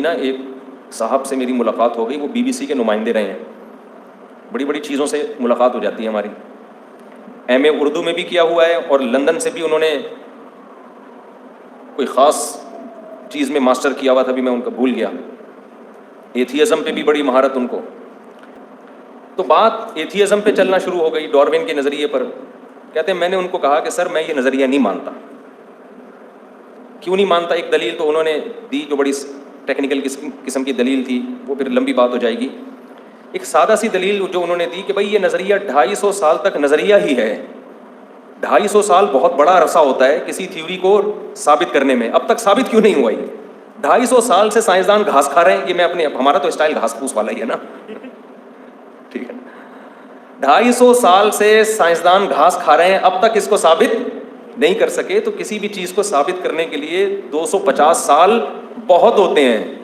ना एक साहब से मेरी मुलाकात हो गई, वो BBC के नुमाइंदे रहे हैं, बड़ी बड़ी चीज़ों से मुलाकात हो जाती है हमारी। MA उर्दू में भी किया हुआ है और लंदन से भी उन्होंने कोई ख़ास चीज़ में मास्टर किया हुआ था, भी मैं उनका भूल गया। एथियज़म पे भी बड़ी महारत उनको। तो बात एथियज़म पे चलना शुरू हो गई, डार्विन के नज़रिए पर। कहते हैं, मैंने उनको कहा कि सर मैं ये नज़रिया नहीं मानता। क्यों नहीं मानता? एक दलील तो उन्होंने दी जो बड़ी टेक्निकल किस्म की दलील थी, वो फिर लंबी बात हो जाएगी। एक सादा सी दलील जो उन्होंने दी कि भाई ये नज़रिया 250 साल तक नज़रिया ही है। 250 साल बहुत बड़ा अरसा होता है किसी थ्योरी को साबित करने में, अब तक साबित क्यों नहीं हुआ ये? 250 साल से साइंसदान घास खा रहे हैं। ये मैं अपने, हमारा तो स्टाइल घास फूस वाला ही है ना, ठीक है। 250 साल से साइंसदान घास खा रहे हैं, अब तक इसको साबित नहीं कर सके। तो किसी भी चीज़ को साबित करने के लिए 250 साल बहुत होते हैं।